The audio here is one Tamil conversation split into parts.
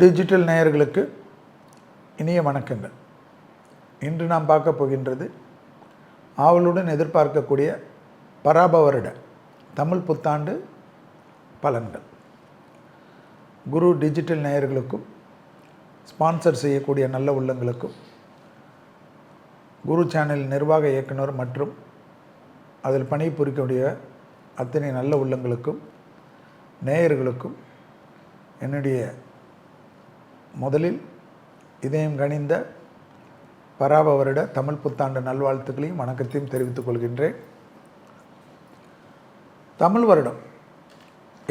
டிஜிட்டல் நேயர்களுக்கு இனிய வணக்கங்கள். இன்று நாம் பார்க்க போகின்றது ஆவலுடன் எதிர்பார்க்கக்கூடிய பராப வருட தமிழ் புத்தாண்டு பலன்கள். குரு டிஜிட்டல் நேயர்களுக்கும் ஸ்பான்சர் செய்யக்கூடிய நல்ல உள்ளங்களுக்கும் குரு சேனல் நிர்வாக இயக்குனர் மற்றும் அதில் பணிபுரியக்கூடிய அத்தனை நல்ல உள்ளங்களுக்கும் நேயர்களுக்கும் என்னுடைய முதலில் இதயம் கனிந்த பராப வருட தமிழ் புத்தாண்டு நல்வாழ்த்துக்களையும் வணக்கத்தையும் தெரிவித்துக் கொள்கின்றேன். தமிழ் வருடம்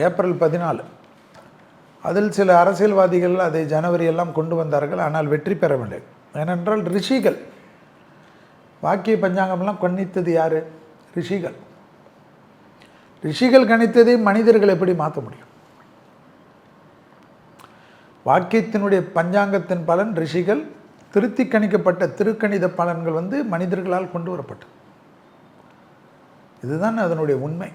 ஏப்ரல் 14, அதில் சில அரசியல்வாதிகள் அதை ஜனவரி எல்லாம் கொண்டு வந்தார்கள். ஆனால் வெற்றி பெறவில்லை. ஏனென்றால் ரிஷிகள் வாக்கிய பஞ்சாங்கம்லாம் கணித்தது யார்? ரிஷிகள். ரிஷிகள் கணித்ததை மனிதர்கள் எப்படி மாற்ற முடியும்? வாக்கியத்தினுடைய பஞ்சாங்கத்தின் பலன் ரிஷிகள் திருத்தி கணிக்கப்பட்ட திருக்கணித பலன்கள் மனிதர்களால் கொண்டு வரப்பட்டது. இதுதான் அதனுடைய உண்மை.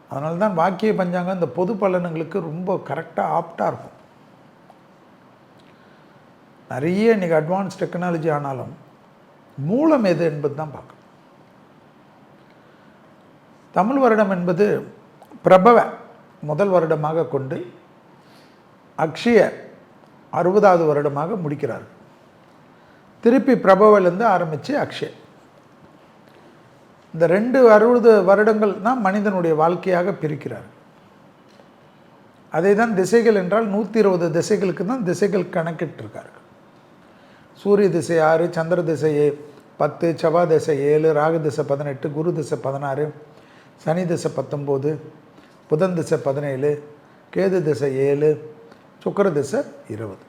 அதனால்தான் வாக்கிய பஞ்சாங்கம் இந்த பொது பலன்களுக்கு ரொம்ப கரெக்டாக ஆப்டாக இருக்கும். நிறைய இன்றைக்கி அட்வான்ஸ் டெக்னாலஜி ஆனாலும் மூலம் எது என்பது தான் பார்க்கணும். தமிழ் வருடம் என்பது பிரபவ முதல் வருடமாக கொண்டு அக்ஷய 60வது வருடமாக முடிக்கிறார்கள். திருப்பி பிரபவிலிருந்து ஆரம்பித்து அக்ஷய, இந்த 60 வருடங்கள் தான் மனிதனுடைய வாழ்க்கையாக பிரிக்கிறார்கள். அதை தான் திசைகள் என்றால் 120 திசைகளுக்கு தான் திசைகள் கணக்கிட்டிருக்கார்கள். சூரிய திசை 6, சந்திர திசை 10, செவ்வாய் திசை 7, ராகு திசை 18, குரு திசை 16, சனி திசை 19, புதன் திசை 17, கேது திசை 7, சுக்கிர திசை 20.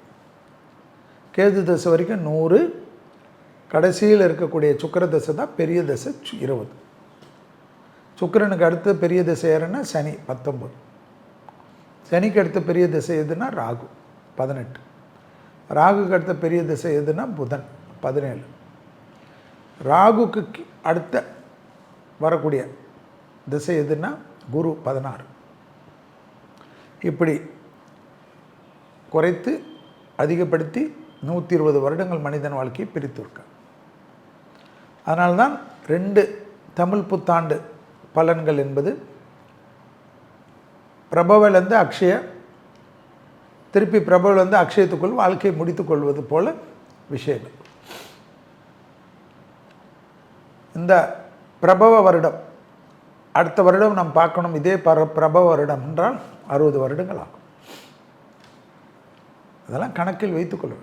கேது திசை வரைக்கும் 100, கடைசியில் இருக்கக்கூடிய சுக்கிர திசை தான் பெரிய திசை 20. சுக்கிரனுக்கு அடுத்து பெரிய திசை யாருன்னா சனி 19. சனிக்கு அடுத்த பெரிய திசை எதுனா ராகு 18. ராகுக்கு அடுத்த பெரிய திசை எதுனா புதன் 17. ராகுக்கு அடுத்த வரக்கூடிய திசை எதுனா குரு 16. இப்படி குறைத்து அதிகப்படுத்தி 120 வருடங்கள் மனிதன் வாழ்க்கையை பிரித்துருக்க. அதனால்தான் 2 தமிழ் புத்தாண்டு பலன்கள் என்பது பிரபவிலிருந்து அக்ஷய, திருப்பி பிரபவிலிருந்து அக்ஷயத்துக்குள் வாழ்க்கையை முடித்துக் கொள்வது போல விஷயங்கள். இந்த பிரபவ வருடம் அடுத்த வருடம் நாம் பார்க்கணும். இதே பிரபவ வருடம் என்றால் 60 வருடங்கள் ஆகும். அதெல்லாம் கணக்கில் வைத்துக்கொள்ள.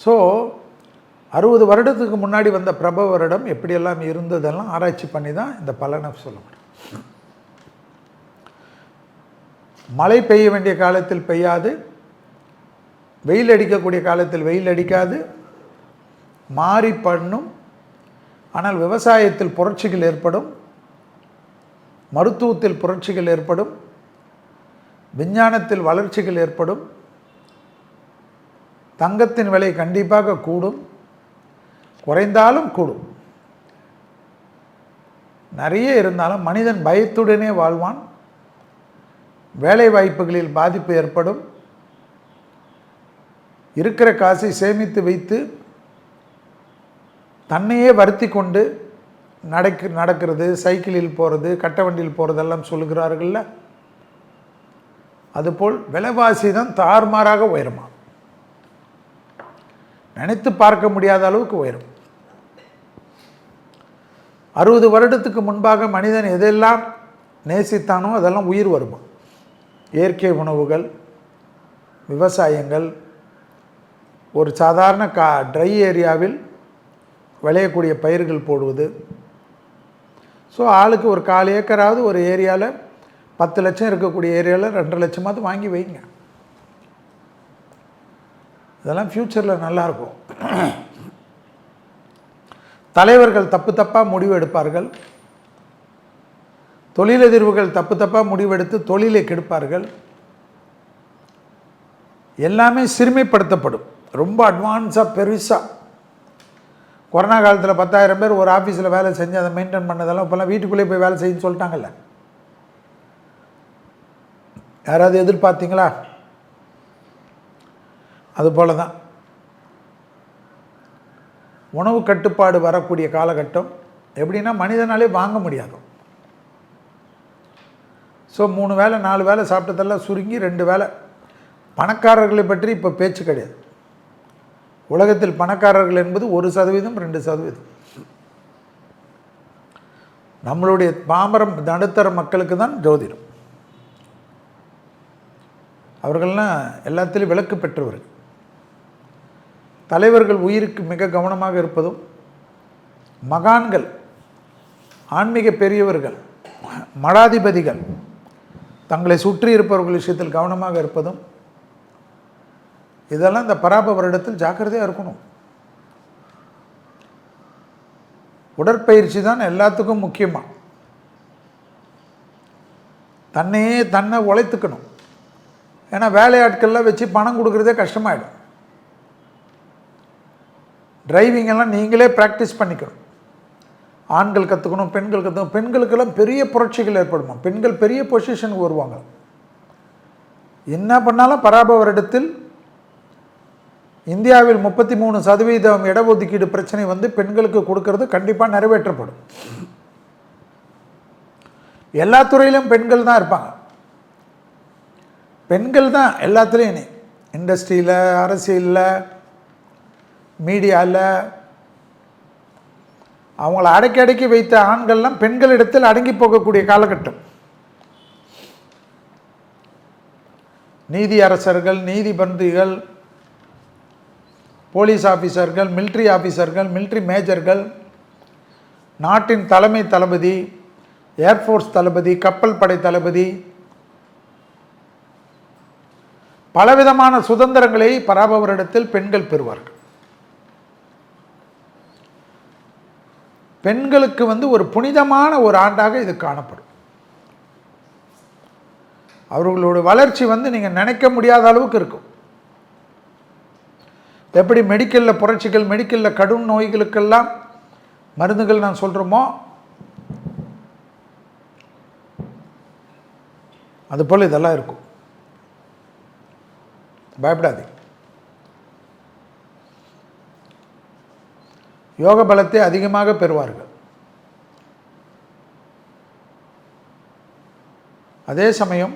ஸோ 60 வருடத்துக்கு முன்னாடி வந்த பிரபவ வருடம் எப்படியெல்லாம் இருந்ததெல்லாம் ஆராய்ச்சி பண்ணி தான் இந்த பலனை சொல்ல முடியும். மழை பெய்ய வேண்டிய காலத்தில் பெய்யாது, வெயில் அடிக்கக்கூடிய காலத்தில் வெயில் அடிக்காது, மாறி பண்ணும். ஆனால் விவசாயத்தில் புரட்சிகள் ஏற்படும், மருத்துவத்தில் புரட்சிகள் ஏற்படும், விஞ்ஞானத்தில் வளர்ச்சிகள் ஏற்படும், தங்கத்தின் விலை கண்டிப்பாக கூடும், குறைந்தாலும் கூடும். நிறைய இருந்தாலும் மனிதன் பயத்துடனே வாழ்வான். வேலை வாய்ப்புகளில் பாதிப்பு ஏற்படும். இருக்கிற காசை சேமித்து வைத்து தன்னையே வருத்தி கொண்டு நடக்கிறது, சைக்கிளில் போகிறது, கட்ட வண்டியில் போகிறதெல்லாம் சொல்லுகிறார்கள்ல, அதுபோல் விலைவாசி தான் தாறுமாறாக உயருமா, நினைத்து பார்க்க முடியாத அளவுக்கு உயரும். 60 வருடத்துக்கு முன்பாக மனிதன் எதெல்லாம் நேசித்தானோ அதெல்லாம் உயிர் வருமா. இயற்கை உணவுகள், விவசாயங்கள், ஒரு சாதாரண ட்ரை ஏரியாவில் விளையக்கூடிய பயிர்கள் போடுவது. ஸோ ஆளுக்கு ஒரு 1/4 ஏக்கராவது ஒரு ஏரியாவில் 10 லட்சம் இருக்கக்கூடிய ஏரியாவில் 2.5 லட்சமாவது வாங்கி வைங்க. இதெல்லாம் ஃப்யூச்சரில் நல்லாயிருக்கும். தலைவர்கள் தப்பாக முடிவு எடுப்பார்கள். தொழிலதிர்வுகள் தப்பாக முடிவெடுத்து தொழிலை கெடுப்பார்கள். எல்லாமே சிறுமைப்படுத்தப்படும். ரொம்ப அட்வான்ஸாக பெருசாக கொரோனா காலத்தில் 10,000 பேர் ஒரு ஆஃபீஸில் வேலை செஞ்சு அதை மெயின்டைன் பண்ணதெல்லாம் இப்போல்லாம் வீட்டுக்குள்ளே போய் வேலை செய்யுன்னு சொல்லிட்டாங்கல்ல. யாராவது எதிர்பார்த்தீங்களா? அதுபோல தான் உணவு கட்டுப்பாடு வரக்கூடிய காலகட்டம். எப்படின்னா மனிதனாலே வாங்க முடியாது. ஸோ 3 வேளை 4 வேளை சாப்பிட்டதெல்லாம் சுருங்கி 2 வேளை. பணக்காரர்களை பற்றி இப்போ பேச்சு கிடையாது. உலகத்தில் பணக்காரர்கள் என்பது 1%, 2%. நம்மளுடைய பாமரம் நடுத்தர மக்களுக்கு தான் ஜோதிடம். அவர்கள்லாம் எல்லாத்திலும் விலக்கு பெற்றவர்கள். தலைவர்கள் உயிருக்கு மிக கவனமாக இருப்பதும், மகான்கள், ஆன்மீக பெரியவர்கள், மடாதிபதிகள் தங்களை சுற்றி இருப்பவர்கள் விஷயத்தில் கவனமாக இருப்பதும், இதெல்லாம் இந்த பராப வருடத்தில் ஜாக்கிரதையாக இருக்கணும். உடற்பயிற்சி தான் எல்லாத்துக்கும் முக்கியமாக. தன்னை உழைத்துக்கணும். ஏன்னா வேலையாட்கள்லாம் வச்சு பணம் கொடுக்குறதே கஷ்டமாயிடும். டிரைவிங் எல்லாம் நீங்களே ப்ராக்டிஸ் பண்ணிக்கணும். ஆண்கள் கற்றுக்கணும், பெண்கள் கற்றுக்கணும். பெண்களுக்கெல்லாம் பெரிய புரட்சிகள் ஏற்படுமா. பெண்கள் பெரிய பொசிஷனுக்கு வருவாங்க. என்ன பண்ணாலும் பராப வருடத்தில் இந்தியாவில் 33% இடஒதுக்கீடு பிரச்சனை வந்து பெண்களுக்கு கொடுக்கறது கண்டிப்பாக நிறைவேற்றப்படும். எல்லா துறையிலும் பெண்கள் தான் இருப்பாங்க. பெண்கள் தான் எல்லாத்துலேயும், இண்டஸ்ட்ரியில், அரசியலில், மீடியாவில். அவங்கள அடக்கி வைத்த ஆண்கள்லாம் பெண்களிடத்தில் அடங்கி போகக்கூடிய காலகட்டம். நீதி அரசர்கள், நீதிபதிகள், போலீஸ் ஆஃபீஸர்கள், மிலிட்ரி ஆஃபீஸர்கள், மிலிட்ரி மேஜர்கள், நாட்டின் தலைமை தளபதி, ஏர்ஃபோர்ஸ் தளபதி, கப்பல் படை தளபதி, பலவிதமான சுதந்திரங்களை பராப வருடத்தில் பெண்கள் பெறுவார்கள். பெண்களுக்கு ஒரு புனிதமான ஒரு ஆண்டாக இது காணப்படும். அவர்களோட வளர்ச்சி நீங்கள் நினைக்க முடியாத அளவுக்கு இருக்கும். எப்படி மெடிக்கலில் புரட்சிகள், மெடிக்கலில் கடும் நோய்களுக்கெல்லாம் மருந்துகள் நான் சொல்கிறோமோ, அதுபோல் இதெல்லாம் இருக்கும். பயப்படாதே. யோக பலத்தை அதிகமாக பெறுவார்கள். அதே சமயம்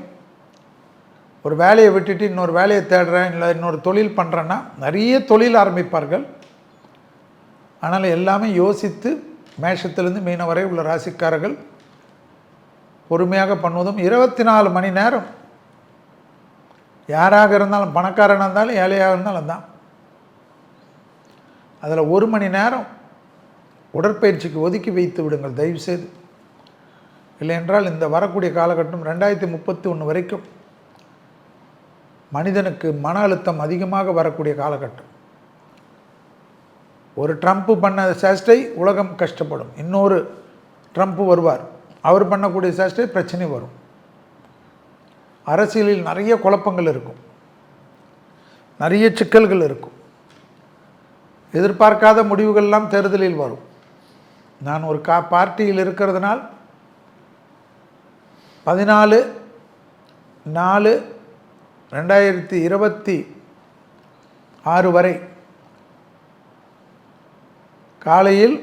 ஒரு வேலையை விட்டுட்டு இன்னொரு வேலையை தேடுறேன், இல்லை இன்னொரு தொழில் பண்ணுறேன்னா நிறைய தொழில் ஆரம்பிப்பார்கள். ஆனால் எல்லாமே யோசித்து மேஷத்திலிருந்து மீனம் வரை உள்ள ராசிக்காரர்கள் பொறுமையாக பண்ணுவதும், 24 மணி நேரம் யாராக இருந்தாலும், பணக்காரனாக இருந்தாலும் ஏழையாக இருந்தாலும் தான், அதில் 1 மணி நேரம் உடற்பயிற்சிக்கு ஒதுக்கி வைத்து விடுங்கள் தயவுசெய்து. இல்லை என்றால் இந்த வரக்கூடிய காலகட்டம் 2031 வரைக்கும் மனிதனுக்கு மன அழுத்தம் அதிகமாக வரக்கூடிய காலகட்டம். ஒரு ட்ரம்ப் பண்ண சேஷ்டை உலகம் கஷ்டப்படும். இன்னொரு ட்ரம்ப் வருவார், அவர் பண்ணக்கூடிய சேஷ்டை பிரச்சனை வரும். அரசியலில் நிறைய குழப்பங்கள் இருக்கும், நிறைய சிக்கல்கள் இருக்கும். எதிர்பார்க்காத முடிவுகள்லாம் தேர்தலில் வரும். நான் ஒரு பார்ட்டியில் இருக்கிறதுனால் 14/4/2026 வரை காலையில்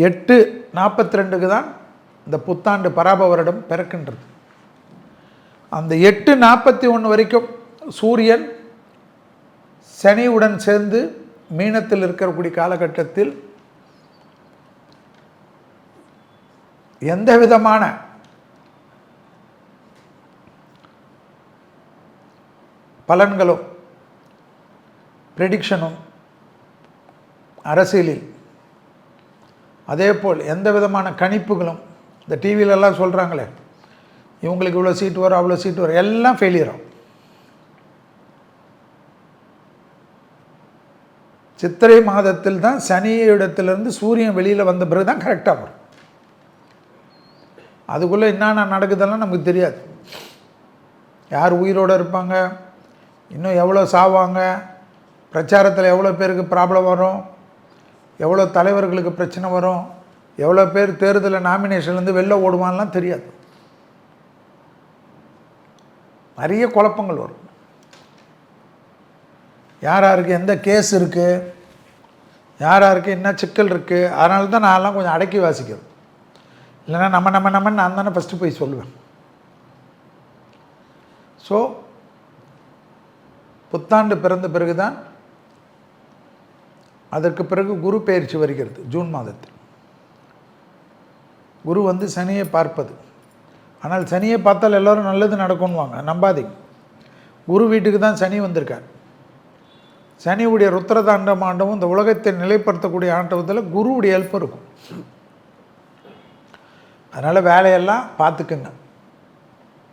8:42க்கு தான் இந்த புத்தாண்டு பராப வருடம் பிறக்கின்றது. அந்த 8:41 வரைக்கும் சூரியன் சனியுடன் சேர்ந்து மீனத்தில் இருக்கக்கூடிய காலகட்டத்தில் எந்த விதமான பலன்களும் ப்ரெடிக்ஷனும் அரசியலில், அதேபோல் எந்த விதமான கணிப்புகளும், இந்த டிவிலெல்லாம் சொல்கிறாங்களே இவங்களுக்கு இவ்வளோ சீட்டு வரும், அவ்வளோ சீட்டு வரும், எல்லாம் ஃபெயிலியர் ஆகும். சித்திரை மாதத்தில் தான் சனி இடத்திலிருந்து சூரியன் வெளியில் வந்த பிறகு தான் கரெக்டாக வரும். அதுக்குள்ளே என்னென்ன நடக்குதெல்லாம் நமக்கு தெரியாது. யார் உயிரோடு இருப்பாங்க, இன்னும் எவ்வளோ சாவாங்க, பிரச்சாரத்தில் எவ்வளோ பேருக்கு ப்ராப்ளம் வரும், எவ்வளோ தலைவர்களுக்கு பிரச்சனை வரும், எவ்வளோ பேர் தேர்தலில் நாமினேஷன்லேருந்து வெளில ஓடுவான்லாம் தெரியாது. நிறைய குழப்பங்கள் வரும். யாராருக்கு எந்த கேஸ் இருக்குது, யாராருக்கு என்ன சிக்கல் இருக்குது. அதனால தான் நான்லாம் கொஞ்சம் அடக்கி வாசிக்கிறேன். இல்லைன்னா நம்ம நான் தானே ஃபஸ்ட்டு போய் சொல்லுவேன். ஸோ புத்தாண்டு பிறந்த பிறகு தான், அதற்கு பிறகு குரு பெயர்ச்சி வருகிறது ஜூன் மாதத்தில். குரு வந்து சனியை பார்ப்பது. ஆனால் சனியை பார்த்தால் எல்லோரும் நல்லது நடக்கும்வாங்க, நம்பாதீங்க. குரு வீட்டுக்கு தான் சனி வந்திருக்கார். சனியுடைய ருத்ரதாண்டம் ஆண்டவும் இந்த உலகத்தை நிலைப்படுத்தக்கூடிய ஆண்டவத்தில் குருவுடைய ஹெல்ப் இருக்கும். அதனால் வேலையெல்லாம் பார்த்துக்குங்க,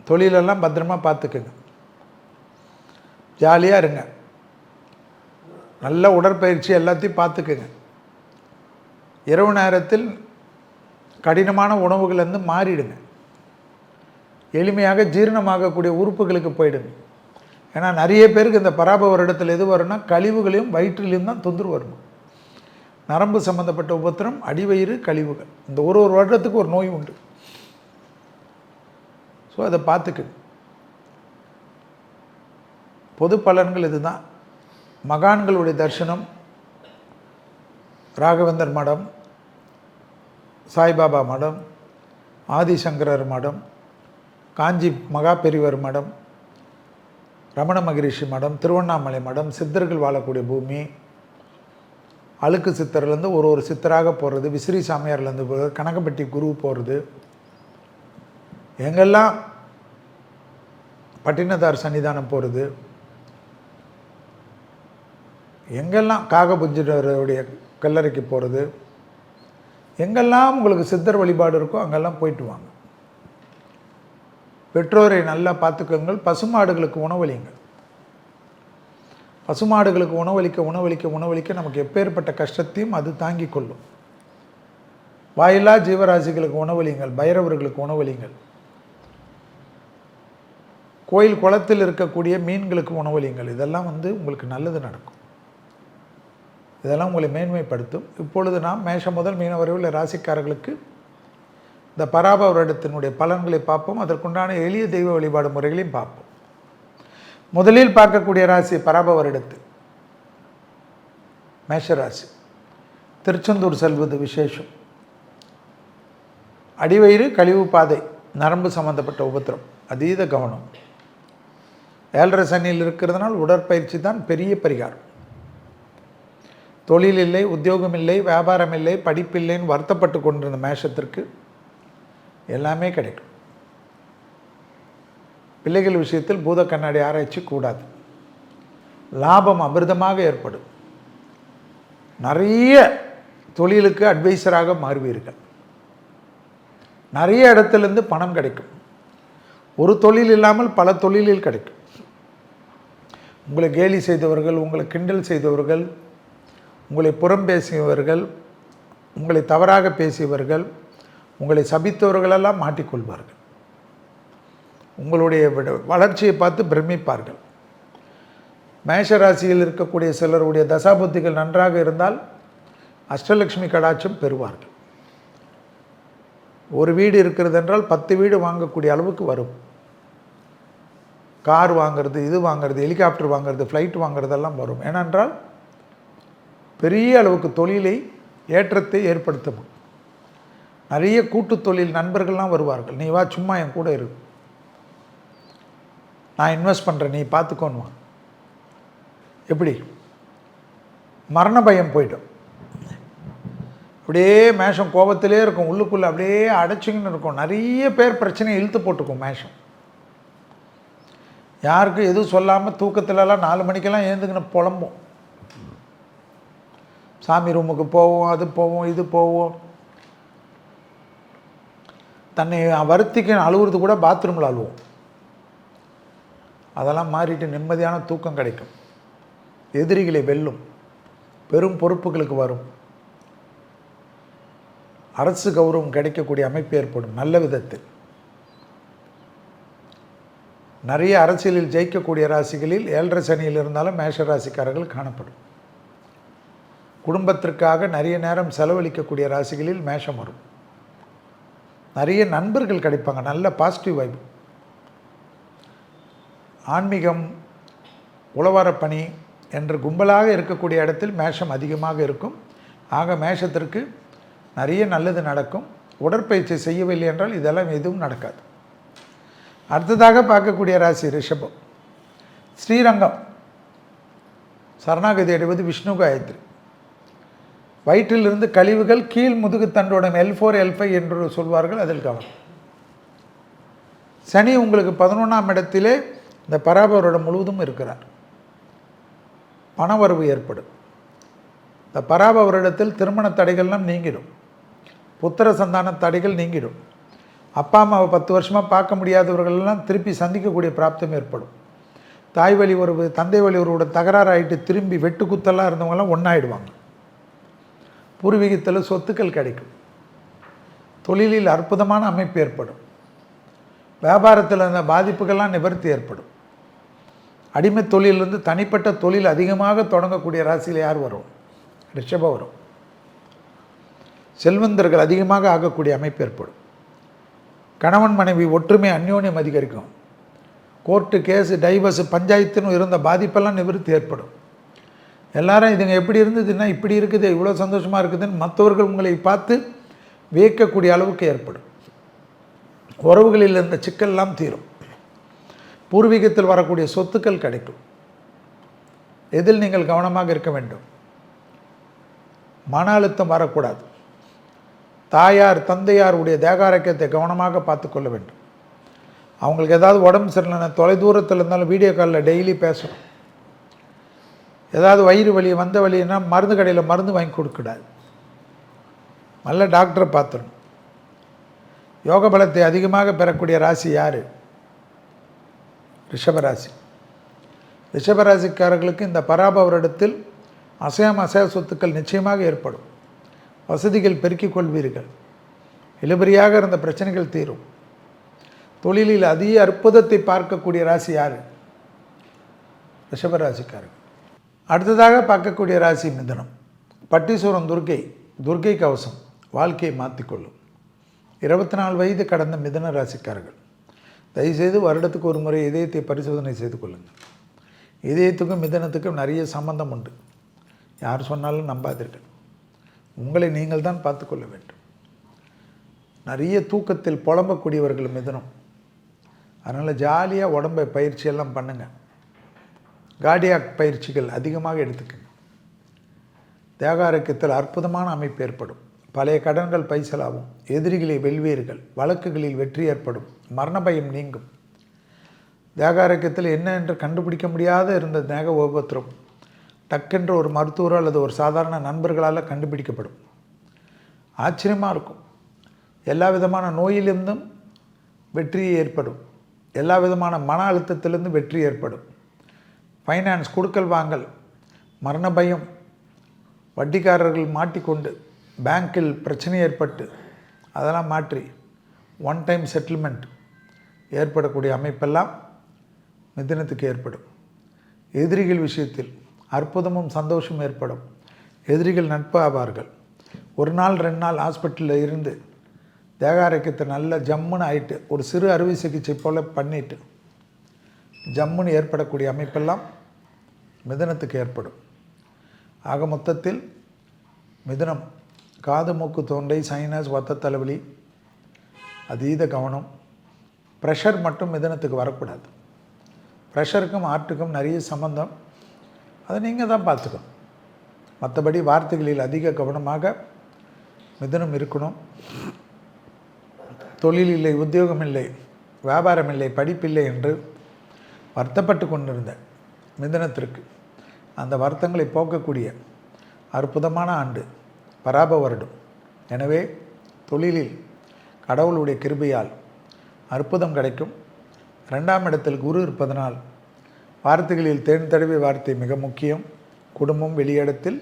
தொழிலெல்லாம் பத்திரமா பார்த்துக்குங்க, ஜாலியாக இருங்க, நல்ல உடற்பயிற்சி எல்லாத்தையும் பார்த்துக்குங்க. இரவு நேரத்தில் கடினமான உணவுகள்லேருந்து மாறிடுங்க. எளிமையாக ஜீரணமாகக்கூடிய உறுப்புகளுக்கு போயிடுங்க. ஏன்னா நிறைய பேருக்கு இந்த பராப வருடத்தில் எது வரும்னா கழிவுகளையும் வயிற்றிலையும் தான் தொந்தரவு வரும். நரம்பு சம்மந்தப்பட்ட உபத்திரம், அடிவயிறு, கழிவுகள், இந்த ஒரு வருடத்துக்கு ஒரு நோய் உண்டு. ஸோ அதை பார்த்துக்குங்க. பொது பலன்கள் இதுதான். மகான்களுடைய தரிசனம், ராகவேந்தர் மடம், சாய்பாபா மடம், ஆதிசங்கரர் மடம், காஞ்சி மகா பெரியவர் மடம், ரமண மகரிஷி மடம், திருவண்ணாமலை மடம், சித்தர்கள் வாழக்கூடிய பூமி, அழுக்கு சித்தர்லேருந்து ஒரு சித்தராக போகிறது, விசிறி சாமியார்லேருந்து போகிறது, கனகப்பட்டி குரு போகிறது, எங்கெல்லாம் பட்டினத்தார் சன்னிதானம் போகிறது, எங்கெல்லாம் காகபுஞ்சருடைய கல்லறைக்கு போகிறது, எங்கெல்லாம் உங்களுக்கு சித்தர் வழிபாடு இருக்கோ அங்கெல்லாம் போயிட்டு வாங்க. பெற்றோரை நல்லா பார்த்துக்கோங்கள். பசுமாடுகளுக்கு உணவளிங்கள். பசுமாடுகளுக்கு உணவளிக்க நமக்கு எப்பேற்பட்ட கஷ்டத்தையும் அது தாங்கி கொள்ளும். வாயில்லா ஜீவராசிகளுக்கு உணவளிங்கள், பைரவர்களுக்கு உணவளிங்கள். கோயில் குளத்தில் இருக்கக்கூடிய மீன்களுக்கு உணவளிங்கள். இதெல்லாம் உங்களுக்கு நல்லது நடக்கும். இதெல்லாம் உங்களை மேன்மைப்படுத்தும். இப்பொழுது நாம் மேஷம் முதல் மீனம் வரை உள்ள ராசிக்காரர்களுக்கு இந்த பராப வருடத்தினுடைய பலன்களை பார்ப்போம். அதற்குண்டான எளிய தெய்வ வழிபாடு முறைகளையும் பார்ப்போம். முதலில் பார்க்கக்கூடிய ராசி பராப வருடத்து மேஷராசி. திருச்செந்தூர் செல்வது விசேஷம். அடிவயிறு, கழிவு பாதை, நரம்பு சம்பந்தப்பட்ட உபத்திரம், அதீத கவனம். 7.5 சனியில் இருக்கிறதுனால் உடற்பயிற்சி தான் பெரிய பரிகாரம். தொழில் இல்லை, உத்தியோகம் இல்லை, வியாபாரம் இல்லை, படிப்பில்லைன்னு வருத்தப்பட்டு கொண்டிருந்த மேஷத்திற்கு எல்லாமே கிடைக்கும். பிள்ளைகள் விஷயத்தில் பூத கண்ணாடி ஆராய்ச்சி கூடாது. லாபம் அமிர்தமாக ஏற்படும். நிறைய தொழிலுக்கு அட்வைசராக மாறுவீர்கள். நிறைய இடத்துலேருந்து பணம் கிடைக்கும். ஒரு தொழில் இல்லாமல் பல தொழிலில் கிடைக்கும். உங்களை கேலி செய்தவர்கள், உங்களை கிண்டல் செய்தவர்கள், உங்களை புறம் பேசியவர்கள், உங்களை தவறாக பேசியவர்கள், உங்களை சபித்தவர்களெல்லாம் மாட்டிக்கொள்வார்கள். உங்களுடைய வளர்ச்சியை பார்த்து பிரமிப்பார்கள். மேஷராசியில் இருக்கக்கூடிய சிலருடைய தசாபுத்திகள் நன்றாக இருந்தால் அஷ்டலட்சுமி கடாட்சம் பெறுவார்கள். ஒரு வீடு இருக்கிறது என்றால் 10 வீடு வாங்கக்கூடிய அளவுக்கு வரும். கார் வாங்கிறது, இது வாங்கிறது, ஹெலிகாப்டர் வாங்கிறது, ஃப்ளைட் வாங்கிறதெல்லாம் வரும். ஏனென்றால் பெரிய அளவுக்கு தொழிலை ஏற்றத்தை ஏற்படுத்தும். நிறைய கூட்டு தொழில் நண்பர்கள்லாம் வருவார்கள். நீ வா, சும்மா என் கூட இரு, நான் இன்வெஸ்ட் பண்ணுறேன், நீ பார்த்துக்கோன்னு. எப்படி மரண பயம் போய்டும். அப்படியே மேஷம் கோபத்திலே இருக்கும், உள்ளுக்குள்ளே அப்படியே அடைச்சிங்கன்னு இருக்கும். நிறைய பேர் பிரச்சனையை இழுத்து போட்டுக்கும் மேஷம். யாருக்கும் எதுவும் சொல்லாமல் தூக்கத்திலலாம் 4 மணிக்கெல்லாம் ஏந்துக்கின்னு புலம்போம். சாமி ரூமுக்கு போவோம், அது போவோம், இது போவோம். தன்னை வருத்திக்கு அழுவுறது கூட பாத்ரூமில் அழுவோம். அதெல்லாம் மாறிட்டு நிம்மதியான தூக்கம் கிடைக்கும். எதிரிகளை வெல்லும். பெரும் பொறுப்புகளுக்கு வரும். அரசு கௌரவம் கிடைக்கக்கூடிய அமைப்பு ஏற்படும். நல்ல விதத்தில் நிறைய அரசியலில் ஜெயிக்கக்கூடிய ராசிகளில் 7.5 சனியில் இருந்தாலும் மேஷ ராசிக்காரர்கள் காணப்படும். குடும்பத்திற்காக நிறைய நேரம் செலவழிக்கக்கூடிய ராசிகளில் மேஷம் வரும். நிறைய நண்பர்கள் கிடைப்பாங்க. நல்ல பாசிட்டிவ் வைப். ஆன்மீகம், உழவாரப் பணி என்று கும்பலாக இருக்கக்கூடிய இடத்தில் மேஷம் அதிகமாக இருக்கும். ஆக மேஷத்திற்கு நிறைய நல்லது நடக்கும். உடற்பயிற்சி செய்யவில்லை என்றால் இதெல்லாம் எதுவும் நடக்காது. அடுத்ததாக பார்க்கக்கூடிய ராசி ரிஷபம். ஸ்ரீரங்கம் சரணாகதி அடைவது விஷ்ணு காயத்ரி. வயிற்றிலிருந்து கழிவுகள் கீழ் முதுகு தண்டோடம் L4 L5 என்று சொல்வார்கள், அதில் கவனம். சனி உங்களுக்கு 11ஆம் இடத்திலே இந்த பராபவரிடம் முழுவதும் இருக்கிறார். பணவரவு ஏற்படும். இந்த பராபவரிடத்தில் திருமண தடைகள்லாம் நீங்கிடும். புத்திர சந்தான தடைகள் நீங்கிடும். அப்பா அம்மாவை 10 வருஷமாக பார்க்க முடியாதவர்களெல்லாம் திருப்பி சந்திக்கக்கூடிய பிராப்தம் ஏற்படும். தாய் வழி உறவு, தந்தை வழி உறவோட தகராறாயிட்டு திரும்பி வெட்டுக்குத்தெல்லாம் இருந்தவங்களாம் ஒன்றாயிடுவாங்க. பூர்வீகத்தில் சொத்துக்கள் கிடைக்கும். தொழிலில் அற்புதமான அமைப்பு ஏற்படும். வியாபாரத்தில் அந்த பாதிப்புகள்லாம் நிவர்த்தி ஏற்படும். அடிமை தொழிலிருந்து தனிப்பட்ட தொழில் அதிகமாக தொடங்கக்கூடிய ராசியில் யார் வரும்? ரிஷபம் வரும். செல்வந்தர்கள் அதிகமாக ஆகக்கூடிய அமைப்பு ஏற்படும். கணவன் மனைவி ஒற்றுமை அந்யோன்யம் அதிகரிக்கும். கோர்ட்டு கேஸு டைவர்ஸு பஞ்சாயத்துன்னு இருந்த பாதிப்பெல்லாம் நிவர்த்தி ஏற்படும். எல்லாரும் இதுங்க எப்படி இருந்ததுன்னா இப்படி இருக்குது, இவ்வளோ சந்தோஷமாக இருக்குதுன்னு மற்றவர்கள் உங்களை பார்த்து வியக்கக்கூடிய அளவுக்கு ஏற்படும். உறவுகளில் இருந்த சிக்கல்லாம் தீரும். பூர்வீகத்தில் வரக்கூடிய சொத்துக்கள் கிடைக்கும். எதில் நீங்கள் கவனமாக இருக்க வேண்டும்? மன அழுத்தம் வரக்கூடாது. தாயார் தந்தையாருடைய தேகாரோக்கியத்தை கவனமாக பார்த்து கொள்ள வேண்டும். அவங்களுக்கு ஏதாவது உடம்பு சரியில்லைன்னா தொலைதூரத்தில் இருந்தாலும் வீடியோ காலில் டெய்லி பேசணும். ஏதாவது வயிறு வலி வந்த வலின்னா மருந்து கடையில் மருந்து வாங்கி கொடுக்கூடாது. நல்ல டாக்டரை பார்த்துடணும். யோக பலத்தை அதிகமாக பெறக்கூடிய ராசி யார்? ரிஷபராசி. ரிஷபராசிக்காரர்களுக்கு இந்த பராபவரிடத்தில் அசையா சொத்துக்கள் நிச்சயமாக ஏற்படும். வசதிகள் பெருக்கிக் கொள்வீர்கள். இழுபறியாக இருந்த பிரச்சனைகள் தீரும். தொழிலில் அதிக அற்புதத்தை பார்க்கக்கூடிய ராசி யார்? ரிஷபராசிக்காரர்கள். அடுத்ததாக பார்க்கக்கூடிய ராசி மிதுனம். பட்டீஸ்வரம் துர்க்கை கவசம் வாழ்க்கையை மாற்றிக்கொள்ளும். 24 வயது கடந்த மிதுன ராசிக்காரர்கள் தயவுசெய்து வருடத்துக்கு ஒரு முறை இதயத்தை பரிசோதனை செய்து கொள்ளுங்கள். இதயத்துக்கும் மிதுனத்துக்கும் நிறைய சம்பந்தம் உண்டு. யார் சொன்னாலும் நம்பாதீர்கள். உங்களை நீங்கள் தான் பார்த்து கொள்ள வேண்டும். நிறைய தூக்கத்தில் புலம்பக்கூடியவர்கள் மிதுனம். அதனால் ஜாலியாக உடம்பை பயிற்சியெல்லாம் பண்ணுங்கள். கார்டியாக் பயிற்சிகள் அதிகமாக எடுத்துக்கங்க. தேகாரோக்கியத்தில் அற்புதமான அமைப்பு ஏற்படும். பழைய கடன்கள் பைசலாகும். எதிரிகளை வெல்வீர்கள். வழக்குகளில் வெற்றி ஏற்படும். மரண பயம் நீங்கும். தேகாரோக்கியத்தில் என்ன என்று கண்டுபிடிக்க முடியாத இருந்த தேக உபத்திரம் டக்கென்று ஒரு மருத்துவரோ அல்லது ஒரு சாதாரண நண்பர்களால் கண்டுபிடிக்கப்படும். ஆச்சரியமாக இருக்கும். எல்லா விதமான நோயிலிருந்தும் வெற்றி ஏற்படும். எல்லா விதமான மன அழுத்தத்திலிருந்து வெற்றி ஏற்படும். ஃபைனான்ஸ் கொடுக்கல் வாங்கல், மரண பயம், வட்டிக்காரர்கள் மாட்டிக்கொண்டு பேங்கில் பிரச்சனை ஏற்பட்டு அதெல்லாம் மாற்றி ஒன் டைம் செட்டில்மெண்ட் ஏற்படக்கூடிய அமைப்பெல்லாம் மிதுனத்துக்கு ஏற்படும். எதிரிகள் விஷயத்தில் அற்புதமும் சந்தோஷமும் ஏற்படும். எதிரிகள் நட்பு ஆவார்கள். ஒரு நாள் 2 நாள் ஹாஸ்பிட்டலில் இருந்து தேகாரோக்கியத்தை நல்ல ஜம்முன்னு ஆகிட்டு ஒரு சிறு அறுவை சிகிச்சை போல் பண்ணிவிட்டு ஜம்முன்னு ஏற்படக்கூடிய அமைப்பெல்லாம் மிதுனத்துக்கு ஏற்படும். ஆக மொத்தத்தில் மிதுனம் காது மூக்கு தொண்டை சைனஸ் ஒத்த தலைவலி அதீத கவனம். ப்ரெஷர் மட்டும் மிதுனத்துக்கு வரக்கூடாது. ப்ரெஷருக்கும் ஆர்ட்டுக்கும் நிறைய சம்பந்தம். அதை நீங்கள் தான் பார்த்துக்கணும். மற்றபடி வார்த்தைகளில் அதிக கவனமாக மிதுனம் இருக்கணும். தொழில் இல்லை, உத்தியோகம் இல்லை, வியாபாரம் இல்லை, படிப்பில்லை என்று வருத்தப்பட்டு கொண்டிருந்த மிதுனத்திற்கு அந்த வருத்தங்களை போக்கக்கூடிய அற்புதமான ஆண்டு பராப வருடம். எனவே தொழிலில் கடவுளுடைய கிருபையால் அற்புதம் கிடைக்கும். 2ஆம் இடத்தில் குரு இருப்பதனால் வார்த்தைகளில் தேன் தடவை வார்த்தை மிக முக்கியம். குடும்பம் வெளியிடத்தில்